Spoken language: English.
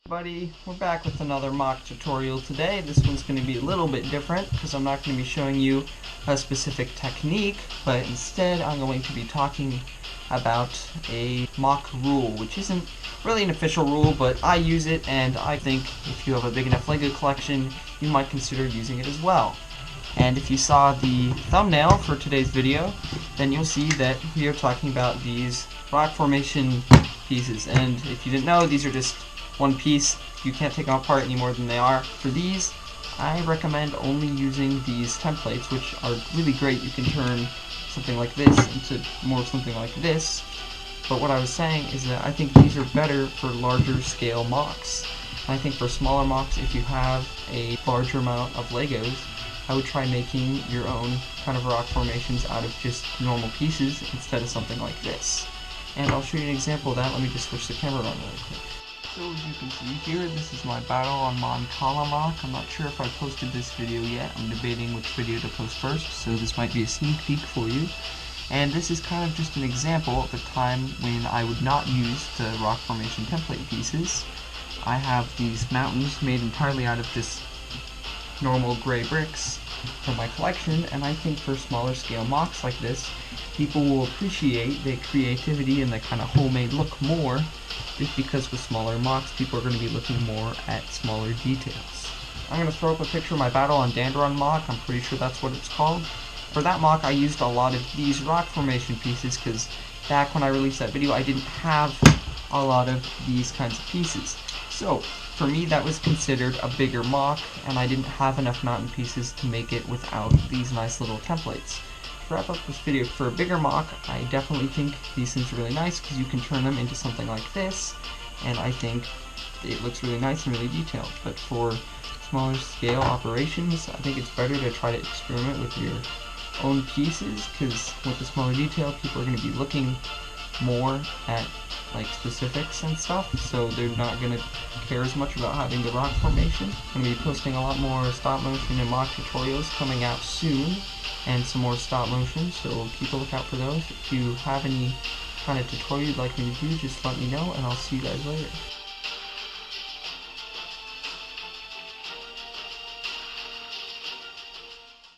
Buddy, we're back with another mock tutorial today. This one's going to be a little bit different because I'm not going to be showing you a specific technique, but instead I'm going to be talking about a mock rule, which isn't really an official rule, but I use it, and I think if you have a big enough LEGO collection, you might consider using it as well. And if you saw the thumbnail for today's video, then you'll see that we are talking about these rock formation pieces. And if you didn't know, these are just one piece. You can't take them apart any more than they are. For these, I recommend only using these templates, which are really great. You can turn something like this into more something like this. But what I was saying is that I think these are better for larger scale mocks. And I think for smaller mocks, if you have a larger amount of Legos, I would try making your own kind of rock formations out of just normal pieces instead of something like this. And I'll show you an example of that. Let me just switch the camera on really quick. So as you can see here, this is my battle on Mancala mock. I'm not sure if I posted this video yet. I'm debating which video to post first, so this might be a sneak peek for you. And this is kind of just an example of the time when I would not use the rock formation template pieces. I have these mountains made entirely out of just normal gray bricks from my collection, and I think for smaller scale mocks like this, people will appreciate the creativity and the kind of homemade look more, just because with smaller mocks, people are going to be looking more at smaller details. I'm going to throw up a picture of my battle on Dandron mock. I'm pretty sure that's what it's called. For that mock, I used a lot of these rock formation pieces because back when I released that video, I didn't have a lot of these kinds of pieces. So for me, that was considered a bigger mock, and I didn't have enough mountain pieces to make it without these nice little templates. To wrap up this video, for a bigger mock, I definitely think these things are really nice because you can turn them into something like this, and I think it looks really nice and really detailed. But for smaller scale operations, I think it's better to try to experiment with your own pieces, because with the smaller detail, people are going to be looking more at like specifics and stuff, so they're not going to care as much about having the rock formation. I'm going to be posting a lot more stop motion and mock tutorials coming out soon, and some more stop motion, so keep a lookout for those. If you have any kind of tutorial you'd like me to do, just let me know, and I'll see you guys later.